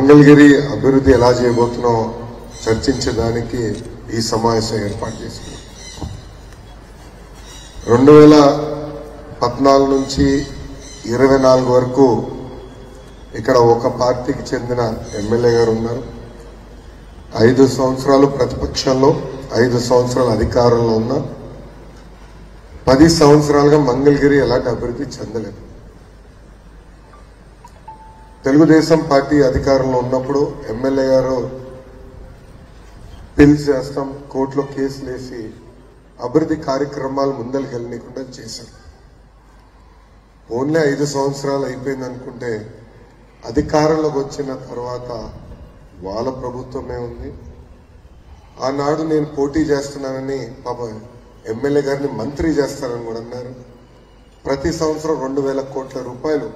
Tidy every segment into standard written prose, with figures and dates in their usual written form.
మంగళగిరి అభివృద్ధి ఎలా చేయబోతున్నాం చర్చించడానికి ఈ సమావేశం ఏర్పాటు చేసుకున్నాం. 2014 నుంచి 24 వరకు ఇక్కడ ఒక పార్టీకి చెందిన ఎమ్మెల్యే గారు ఉన్నారు. 5 సంవత్సరాలు ప్రతిపక్షంలో, 5 సంవత్సరాలు అధికారంలో ఉన్న 10 సంవత్సరాలుగా మంగళగిరి ఎలాంటి అభివృద్ధి చెందలేదు. తెలుగుదేశం పార్టీ అధికారంలో ఉన్నప్పుడు ఎమ్మెల్యే గారు బిల్ చేస్తాం, కోర్టులో కేసులు వేసి అభివృద్ధి కార్యక్రమాలు ముందరికి వెళ్ళనీయకుండా చేశారు. ఓన్లీ 5 సంవత్సరాలు అయిపోయింది అనుకుంటే అధికారంలోకి వచ్చిన తర్వాత వాళ్ళ ప్రభుత్వమే ఉంది. ఆనాడు నేను పోటీ చేస్తున్నానని పాప ఎమ్మెల్యే గారిని మంత్రి చేస్తారని కూడా అన్నారు. ప్రతి సంవత్సరం 2,000 కోట్ల రూపాయలు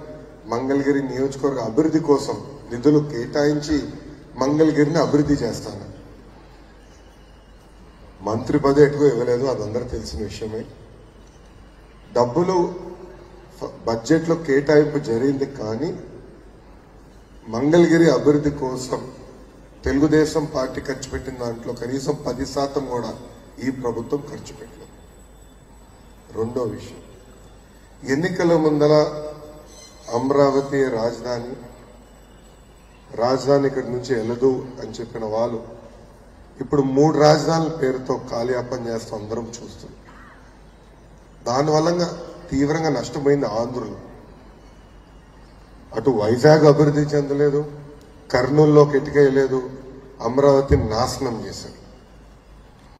మంగళగిరి నియోజకవర్గ అభివృద్ధి కోసం నిధులు కేటాయించి మంగళగిరిని అభివృద్ధి చేస్తాను. మంత్రి పదవి ఎక్కువ ఇవ్వలేదు, అది అందరూ తెలిసిన విషయమే. డబ్బులు బడ్జెట్లో కేటాయింపు జరిగింది, కానీ మంగళగిరి అభివృద్ధి కోసం తెలుగుదేశం పార్టీ ఖర్చు పెట్టిన దాంట్లో కనీసం 10% కూడా ఈ ప్రభుత్వం ఖర్చు పెట్టలేదు. రెండో విషయం, ఎన్నికల ముందర అమరావతి రాజధాని ఇక్కడి నుంచి వెళ్ళదు అని చెప్పిన వాళ్ళు ఇప్పుడు 3 రాజధానుల పేరుతో కాలయాపన చేస్తూ అందరం చూస్తున్నాం. దానివల్ల తీవ్రంగా నష్టపోయింది ఆంధ్రులు. అటు వైజాగ్ అభివృద్ధి చెందలేదు, కర్నూలులోకి ఎటుకేయలేదు, అమరావతిని నాశనం చేశారు.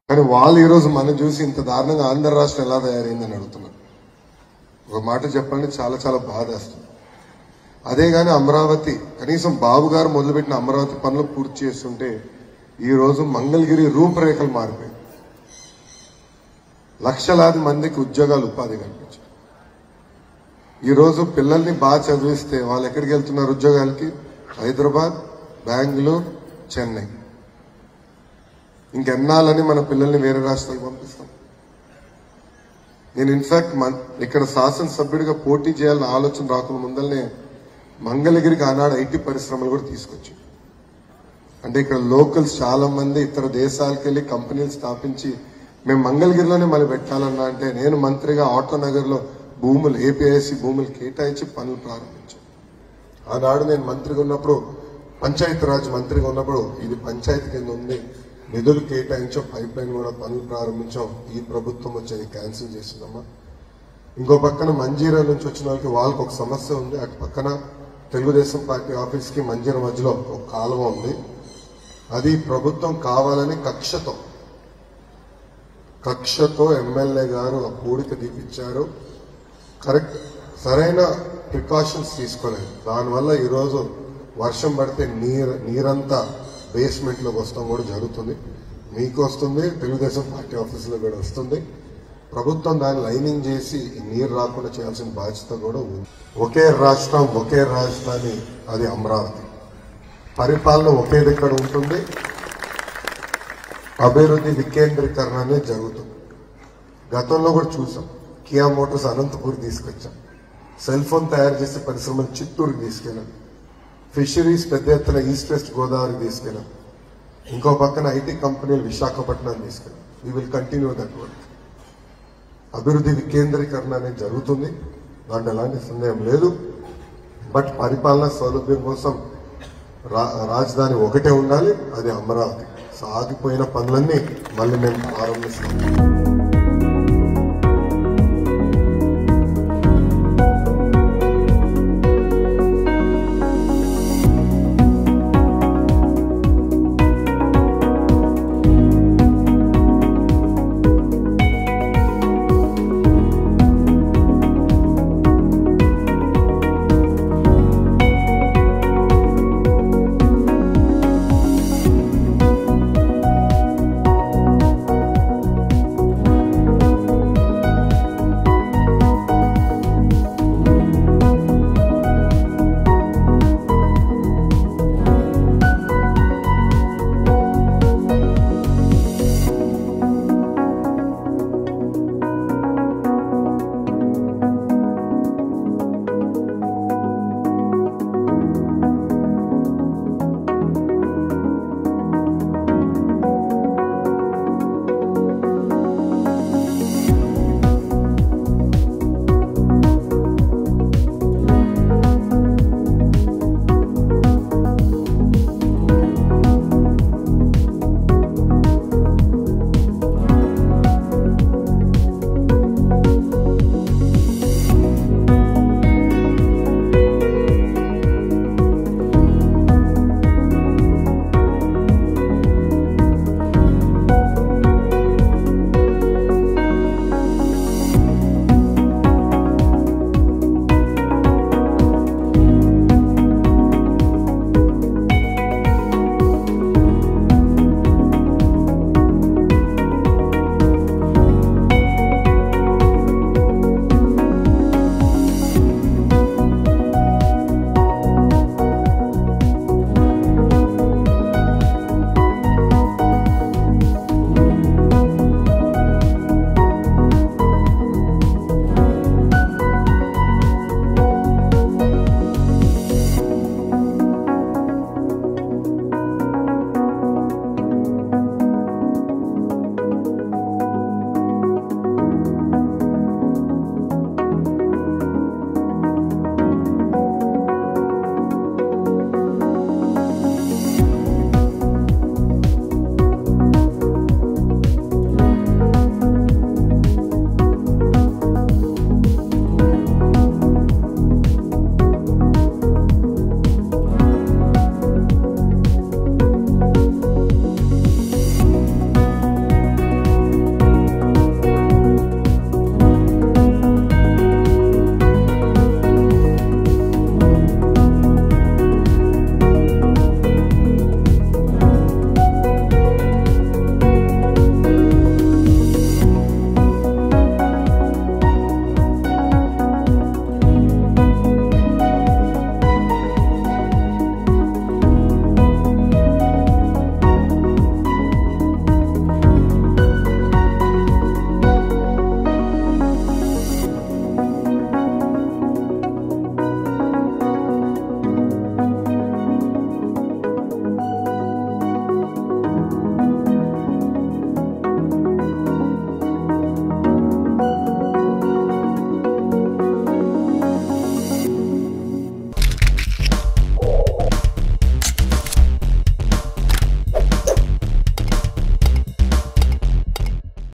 కానీ వాళ్ళు ఈరోజు మనం చూసి ఇంత దారుణంగా ఆంధ్ర రాష్ట్రం ఎలా తయారైందని అడుగుతున్నారు. ఒక మాట చెప్పండి, చాలా చాలా బాధేస్తుంది. అదే కానీ అమరావతి కనీసం బాబు గారు మొదలుపెట్టిన అమరావతి పనులు పూర్తి చేస్తుంటే ఈ రోజు మంగళగిరి రూపురేఖలు మారిపోయాయి. లక్షలాది మందికి ఉద్యోగాలు, ఉపాధి కల్పించారు. ఈరోజు పిల్లల్ని బాగా చదివిస్తే వాళ్ళు ఎక్కడికి వెళ్తున్నారు ఉద్యోగాలకి? హైదరాబాద్, బెంగళూరు, చెన్నై. ఇంకెన్నాళ్ళని మన పిల్లల్ని వేరే రాష్ట్రాలకు పంపిస్తాం? నేను ఇన్ఫాక్ట్ ఇక్కడ శాసనసభ్యుడిగా పోటీ చేయాలని ఆలోచన రాకుండా ముందరనే మంగళగిరికి ఆనాడు ఐటీ పరిశ్రమలు కూడా తీసుకొచ్చి, అంటే ఇక్కడ లోకల్స్ చాలా మంది ఇతర దేశాలకు వెళ్లి కంపెనీలు స్థాపించి మేము మంగళగిరిలోనే మళ్ళీ పెట్టాలన్నా అంటే నేను మంత్రిగా ఆటోనగర్లో భూములు, ఏపీఐసి భూములు కేటాయించి పనులు ప్రారంభించాను. ఆనాడు నేను మంత్రిగా ఉన్నప్పుడు, పంచాయతీరాజ్ మంత్రిగా ఉన్నప్పుడు ఇది పంచాయతీ కింద ఉంది, నిధులు కేటాయించాం, పైప్ లైన్ కూడా పనులు ప్రారంభించాం. ఈ ప్రభుత్వం వచ్చేది క్యాన్సిల్ చేసిందమ్మా. ఇంకో పక్కన మంజీరా నుంచి వచ్చిన వాళ్ళకి ఒక సమస్య ఉంది. అటు పక్కన తెలుగుదేశం పార్టీ ఆఫీస్కి మంజీరా మధ్యలో ఒక కాలువ ఉంది. అది ప్రభుత్వం కావాలని కక్షతో ఎమ్మెల్యే గారు ఆ పూడిక తీపిచ్చారు. కరెక్ట్, సరైన ప్రికాషన్స్ తీసుకోలేదు. దానివల్ల ఈరోజు వర్షం పడితే నీరంతా బేస్మెంట్ లోకి వస్తాం కూడా జరుగుతుంది. మీకు వస్తుంది, తెలుగుదేశం పార్టీ ఆఫీసులో కూడా వస్తుంది. ప్రభుత్వం దాన్ని లైనింగ్ చేసి నీరు రాకుండా చేయాల్సిన బాధ్యత కూడా ఉంది. ఒకే రాష్ట్రం, ఒకే రాజధాని, అది అమరావతి. పరిపాలన ఒకే దగ్గర ఉంటుంది, అభివృద్ధి వికేంద్రీకరణ అనేది జరుగుతుంది. గతంలో కూడా చూసాం, కియా మోటార్స్ అనంతపూర్ తీసుకొచ్చాం, సెల్ ఫోన్ తయారు చేసే పరిశ్రమలు చిత్తూరుకి తీసుకెళ్ళాం, ఫిషరీస్ పెద్ద ఎత్తున ఈస్ట్ వెస్ట్ గోదావరికి తీసుకెళ్ళాం, ఇంకో పక్కన ఐటీ కంపెనీలు విశాఖపట్నాన్ని తీసుకెళ్ళాం. We will continue that work. అభివృద్ధి వికేంద్రీకరణ అనేది జరుగుతుంది, దాంట్లో ఎలాంటి సందేహం లేదు. బట్ పరిపాలన సౌలభ్యం కోసం రాజధాని ఒకటే ఉండాలి, అది అమరావతి. సాగిపోయిన పనులన్నీ మళ్ళీ మేము ప్రారంభిస్తాం.